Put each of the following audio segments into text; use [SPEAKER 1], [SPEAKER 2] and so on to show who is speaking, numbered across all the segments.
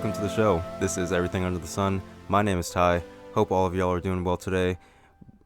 [SPEAKER 1] welcome to the show. This is Everything Under the Sun. My name is Ty. Hope all of y'all are doing well today,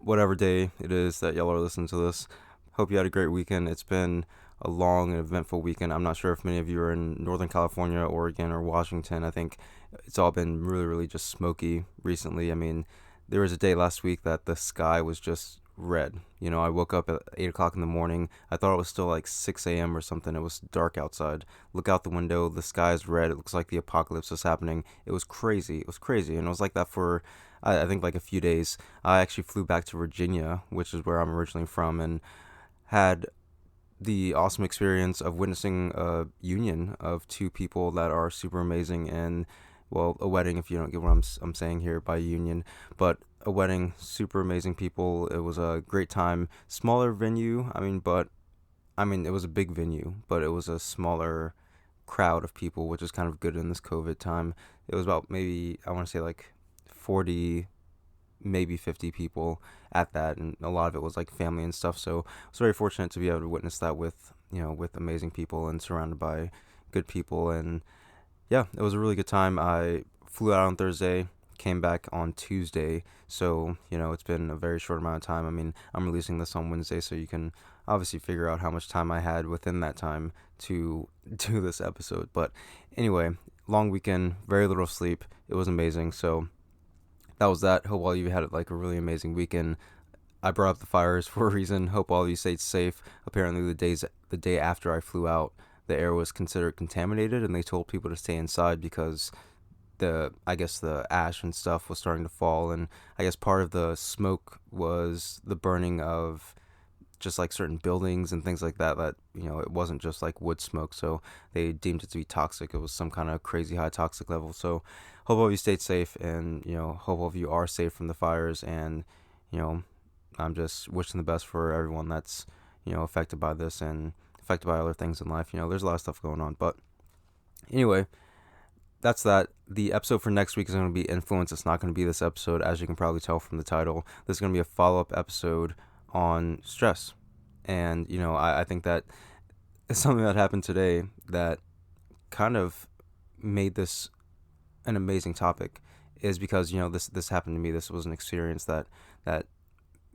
[SPEAKER 1] whatever day it is that y'all are listening to this. Hope you had a great weekend. It's been a long and eventful weekend. I'm not sure if many of you are in Northern California, Oregon, or Washington. I think it's all been really, really just smoky recently. I mean, there was a day last week that the sky was just red. You know, I woke up at 8 o'clock in the morning. I thought it was still like 6 a.m. or something. It was dark outside. Look out the window. The sky is red. It looks like the apocalypse is happening. It was crazy. It was crazy. And it was like that for, I think, like a few days. I actually flew back to Virginia, which is where I'm originally from, and had the awesome experience of witnessing a union of two people that are super amazing, and well, a wedding, if you don't get what I'm saying here by union, but a wedding, super amazing people. It was a great time. Smaller venue, it was a big venue, but it was a smaller crowd of people, which is kind of good in this COVID time. It was about maybe, I want to say like 40, maybe 50 people at that, and a lot of it was like family and stuff. So I was very fortunate to be able to witness that with, with amazing people and surrounded by good people. And yeah, it was a really good time. I flew out on Thursday, came back on Tuesday. So, it's been a very short amount of time. I mean, I'm releasing this on Wednesday, so you can obviously figure out how much time I had within that time to do this episode. But anyway, long weekend, very little sleep. It was amazing. So that was that. Hope all of you had like a really amazing weekend. I brought up the fires for a reason. Hope all of you stayed safe. Apparently the day after I flew out, the air was considered contaminated, and they told people to stay inside because the ash and stuff was starting to fall, and I guess part of the smoke was the burning of just like certain buildings and things like that, it wasn't just like wood smoke, so they deemed it to be toxic. It was some kind of crazy high toxic level. So hope all of you stayed safe, and hope all of you are safe from the fires, and I'm just wishing the best for everyone that's affected by this and affected by other things in life. There's a lot of stuff going on, but anyway, that's that. The episode for next week is going to be Influence. It's not going to be this episode, as you can probably tell from the title. This is going to be a follow-up episode on stress. And, I think that it's something that happened today that kind of made this an amazing topic, is because, this happened to me. This was an experience that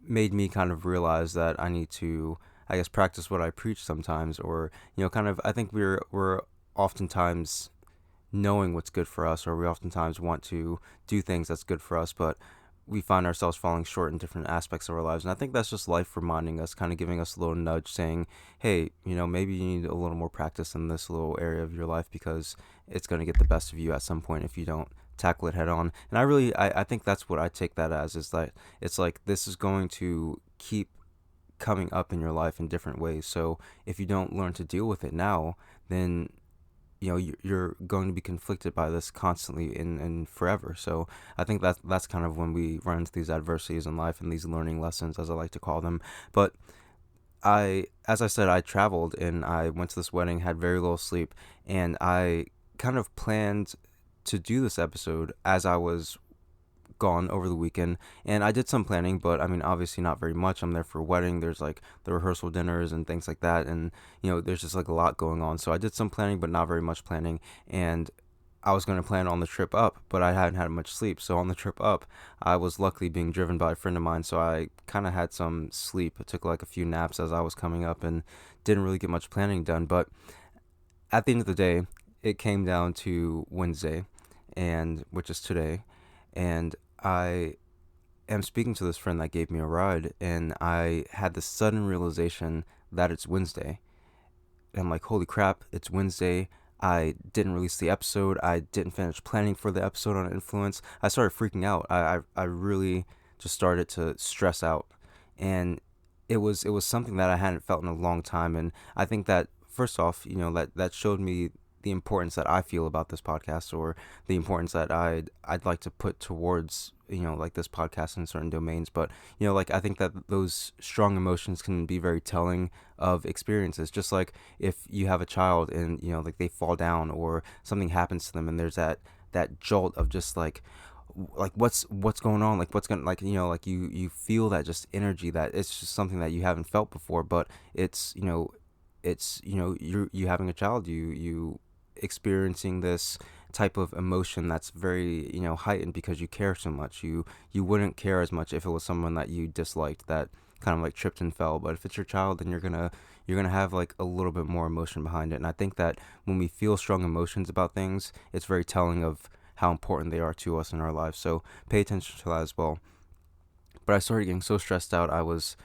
[SPEAKER 1] made me kind of realize that I need to, I guess, practice what I preach sometimes, or, I think we're oftentimes knowing what's good for us, or we oftentimes want to do things that's good for us, but we find ourselves falling short in different aspects of our lives. And I think that's just life reminding us, kind of giving us a little nudge saying, hey, maybe you need a little more practice in this little area of your life, because it's going to get the best of you at some point if you don't tackle it head on. And I think that's what I take that as, is that it's like this is going to keep coming up in your life in different ways. So if you don't learn to deal with it now, then you're going to be conflicted by this constantly and forever. So I think that's kind of when we run into these adversities in life and these learning lessons, as I like to call them. But as I said, I traveled and I went to this wedding, had very little sleep, and I kind of planned to do this episode as I was gone over the weekend, and I did some planning, but I mean, obviously not very much. I'm there for a wedding. There's like the rehearsal dinners and things like that, and there's just like a lot going on. So I did some planning, but not very much planning, and I was going to plan on the trip up, but I hadn't had much sleep. So on the trip up, I was luckily being driven by a friend of mine, so I kind of had some sleep. I took like a few naps as I was coming up and didn't really get much planning done. But at the end of the day, it came down to Wednesday, and which is today, and I am speaking to this friend that gave me a ride, and I had this sudden realization that it's Wednesday. And I'm like, holy crap, it's Wednesday. I didn't release the episode. I didn't finish planning for the episode on Influence. I started freaking out. I really just started to stress out. And it was something that I hadn't felt in a long time. And I think that, first off, that showed me the importance that I feel about this podcast, or the importance that I'd like to put towards, like this podcast in certain domains. But, I think that those strong emotions can be very telling of experiences. Just like if you have a child and, like they fall down or something happens to them, and there's that jolt of just like what's going on, like what's gonna, like, like you feel that just energy, that it's just something that you haven't felt before. But it's you having a child, you experiencing this type of emotion that's very, heightened because you care so much. You wouldn't care as much if it was someone that you disliked that kind of like tripped and fell. But if it's your child, then you're gonna have like a little bit more emotion behind it. And I think that when we feel strong emotions about things, it's very telling of how important they are to us in our lives. So pay attention to that as well. But I started getting so stressed out. I was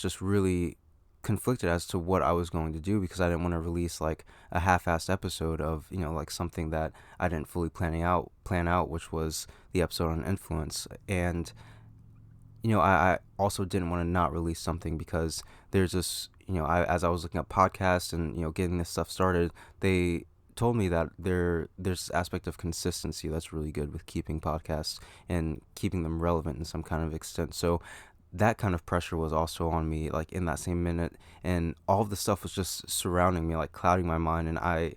[SPEAKER 1] just really conflicted as to what I was going to do because I didn't want to release like a half-assed episode of, like something that I didn't fully plan out, which was the episode on influence. And I also didn't want to not release something because there's this, as I was looking at podcasts and, getting this stuff started, they told me that there's this aspect of consistency that's really good with keeping podcasts and keeping them relevant in some kind of extent. So that kind of pressure was also on me, like in that same minute, and all of the stuff was just surrounding me, like clouding my mind, and I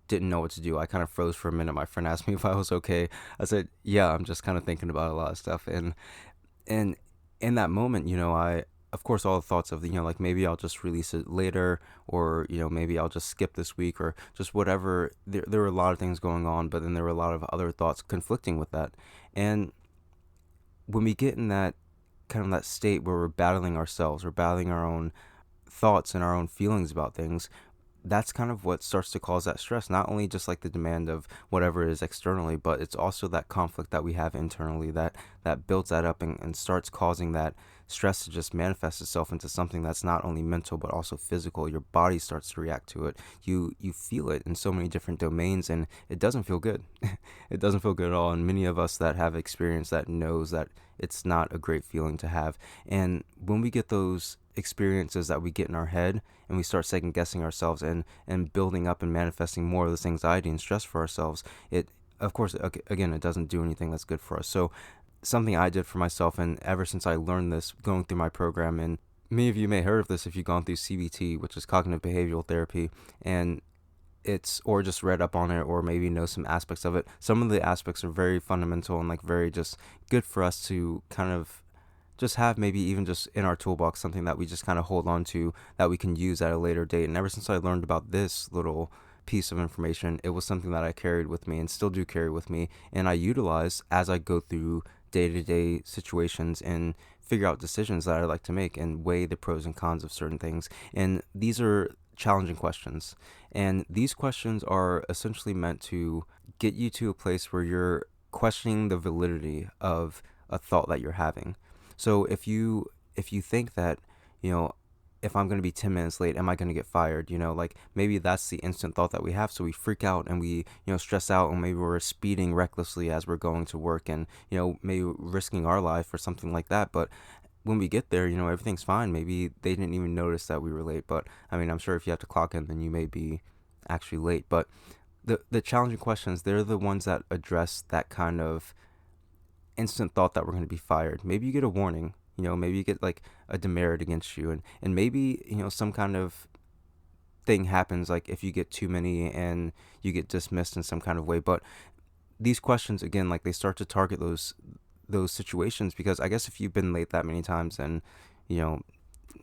[SPEAKER 1] didn't know what to do. I kind of froze for a minute. My friend asked me if I was okay. I said, "Yeah, I'm just kind of thinking about a lot of stuff." And in that moment, I, of course, all the thoughts of, like maybe I'll just release it later, or, maybe I'll just skip this week, or just whatever. There were a lot of things going on, but then there were a lot of other thoughts conflicting with that. And when we get in that kind of that state where we're battling ourselves, we're battling our own thoughts and our own feelings about things, that's kind of what starts to cause that stress. Not only just like the demand of whatever it is externally, but it's also that conflict that we have internally that builds that up and starts causing that stress to just manifest itself into something that's not only mental but also physical. Your body starts to react to it. You feel it in so many different domains, and it doesn't feel good. It doesn't feel good at all. And many of us that have experience that knows that it's not a great feeling to have. And when we get those experiences that we get in our head and we start second guessing ourselves and building up and manifesting more of this anxiety and stress for ourselves, it, of course, again, it doesn't do anything that's good for us. So something I did for myself, and ever since I learned this going through my program, and many of you may have heard of this if you've gone through CBT, which is cognitive behavioral therapy, and it's, or just read up on it, or maybe know some aspects of it. Some of the aspects are very fundamental and like very just good for us to kind of just have, maybe even just in our toolbox, something that we just kind of hold on to that we can use at a later date. And ever since I learned about this little piece of information, it was something that I carried with me and still do carry with me, and I utilize as I go through day-to-day situations and figure out decisions that I like to make and weigh the pros and cons of certain things. And these are challenging questions, and these questions are essentially meant to get you to a place where you're questioning the validity of a thought that you're having. So if you think that, if I'm going to be 10 minutes late, am I going to get fired? Like maybe that's the instant thought that we have. So we freak out and we, stress out, and maybe we're speeding recklessly as we're going to work, and, maybe risking our life or something like that. But when we get there, everything's fine. Maybe they didn't even notice that we were late. But I mean, I'm sure if you have to clock in, then you may be actually late. But the challenging questions, they're the ones that address that kind of instant thought that we're going to be fired. Maybe you get a warning, maybe you get like a demerit against you, and maybe, some kind of thing happens, like if you get too many and you get dismissed in some kind of way. But these questions, again, like they start to target those situations, because I guess if you've been late that many times, then,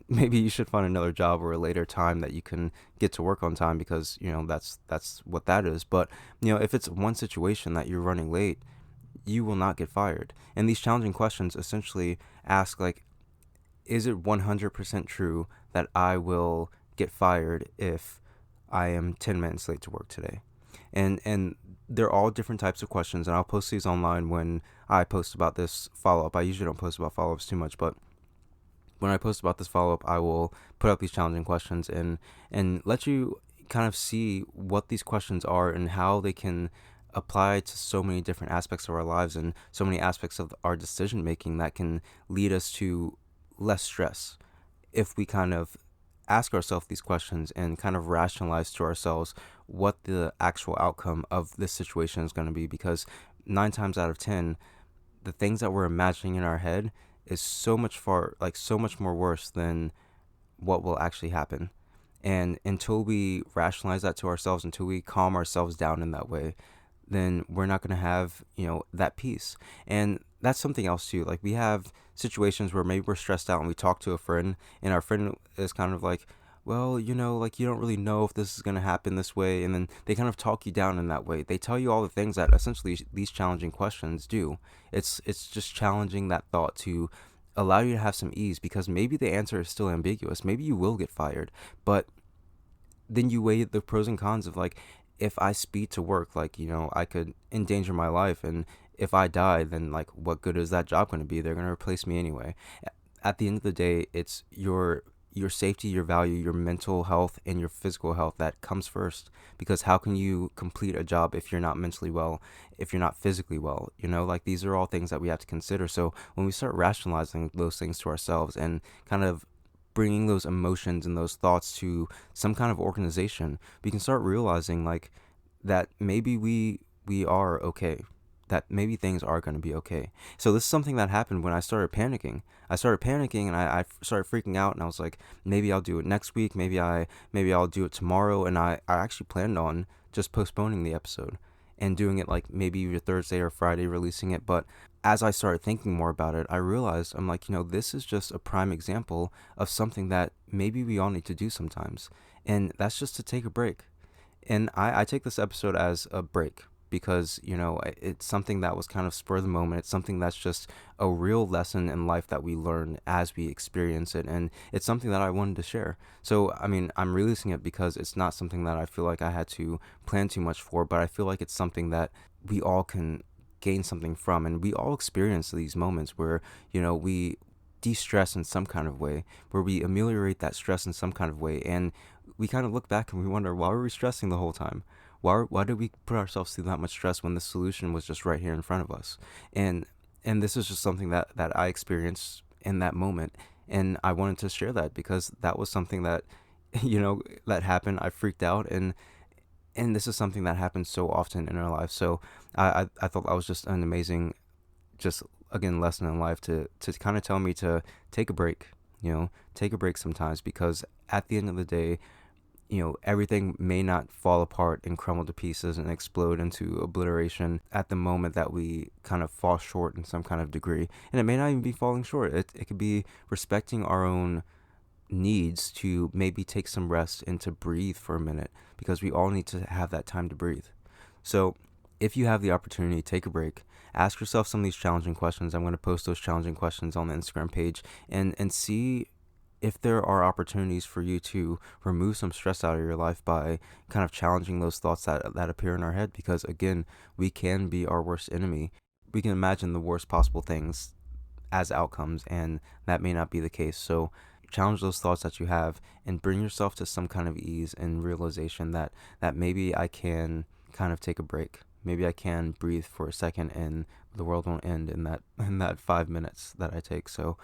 [SPEAKER 1] maybe you should find another job or a later time that you can get to work on time, because, that's what that is. But, if it's one situation that you're running late, you will not get fired. And these challenging questions essentially ask, like, is it 100% true that I will get fired if I am 10 minutes late to work today? And they're all different types of questions, and I'll post these online when I post about this follow-up. I usually don't post about follow-ups too much, but when I post about this follow-up, I will put up these challenging questions and let you kind of see what these questions are and how they can apply to so many different aspects of our lives and so many aspects of our decision making that can lead us to less stress if we kind of ask ourselves these questions and kind of rationalize to ourselves what the actual outcome of this situation is going to be. Because 9 times out of 10, the things that we're imagining in our head is so much more worse than what will actually happen. And until we rationalize that to ourselves, until we calm ourselves down in that way, then we're not going to have, that peace. And that's something else too. Like, we have situations where maybe we're stressed out and we talk to a friend, and our friend is kind of like, well, like you don't really know if this is going to happen this way. And then they kind of talk you down in that way. They tell you all the things that essentially these challenging questions do. It's just challenging that thought to allow you to have some ease, because maybe the answer is still ambiguous. Maybe you will get fired, but then you weigh the pros and cons of, like, if I speed to work, like, I could endanger my life, and if I die, then, like, what good is that job going to be? They're going to replace me anyway. At the end of the day, it's your safety, your value, your mental health, and your physical health that comes first. Because how can you complete a job if you're not mentally well, if you're not physically well? Like, these are all things that we have to consider. So when we start rationalizing those things to ourselves and kind of bringing those emotions and those thoughts to some kind of organization, we can start realizing, like, that maybe we are okay, that maybe things are going to be okay. So this is something that happened when I started panicking. And I started freaking out, and I was like, maybe I'll do it next week, maybe I'll do it tomorrow. And I actually planned on just postponing the episode and doing it, like, maybe either Thursday or Friday, releasing it. But as I started thinking more about it, I realized, I'm like, this is just a prime example of something that maybe we all need to do sometimes. And that's just to take a break. And I take this episode as a break, because, it's something that was kind of spur of the moment. It's something that's just a real lesson in life that we learn as we experience it. And it's something that I wanted to share. So, I mean, I'm releasing it because it's not something that I feel like I had to plan too much for, but I feel like it's something that we all can gain something from. And we all experience these moments where, we de-stress in some kind of way, where we ameliorate that stress in some kind of way. And we kind of look back and we wonder, why were we stressing the whole time? Why did we put ourselves through that much stress when the solution was just right here in front of us? And this is just something that I experienced in that moment, and I wanted to share that because that was something that that happened. I freaked out, and this is something that happens so often in our lives. So I thought that was just an amazing, just again, lesson in life to kind of tell me to take a break. Take a break sometimes, because at the end of the day, everything may not fall apart and crumble to pieces and explode into obliteration at the moment that we kind of fall short in some kind of degree. And it may not even be falling short. It could be respecting our own needs to maybe take some rest and to breathe for a minute, because we all need to have that time to breathe. So if you have the opportunity, take a break. Ask yourself some of these challenging questions. I'm going to post those challenging questions on the Instagram page, and see if there are opportunities for you to remove some stress out of your life by kind of challenging those thoughts that appear in our head. Because again, we can be our worst enemy. We can imagine the worst possible things as outcomes, and that may not be the case. So challenge those thoughts that you have and bring yourself to some kind of ease and realization that maybe I can kind of take a break. Maybe I can breathe for a second, and the world won't end in that 5 minutes that I take. So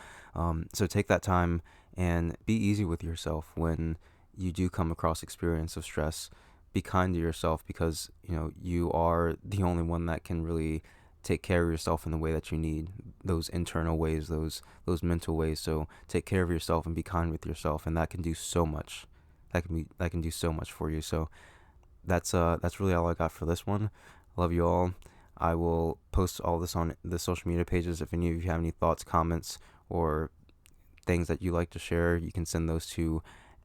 [SPEAKER 1] take that time and be easy with yourself when you do come across experience of stress. Be kind to yourself, because you are the only one that can really take care of yourself in the way that you need, those internal ways, those mental ways. So take care of yourself and be kind with yourself, and that can do so much. That can do so much for you. So that's really all I got for this one. Love you all. I will post all this on the social media pages. If any of you have any thoughts, comments, or things that you like to share, you can send those to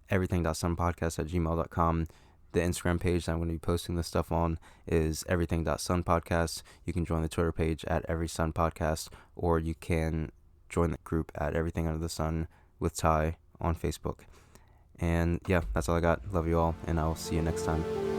[SPEAKER 1] everything.sunpodcast@gmail.com. The Instagram page that I'm going to be posting this stuff on is everything.sunpodcast. You can join the Twitter page at everysunpodcast, or you can join the group at Everything Under the Sun with Ty on Facebook. And yeah, that's all I got. Love you all, and I'll see you next time.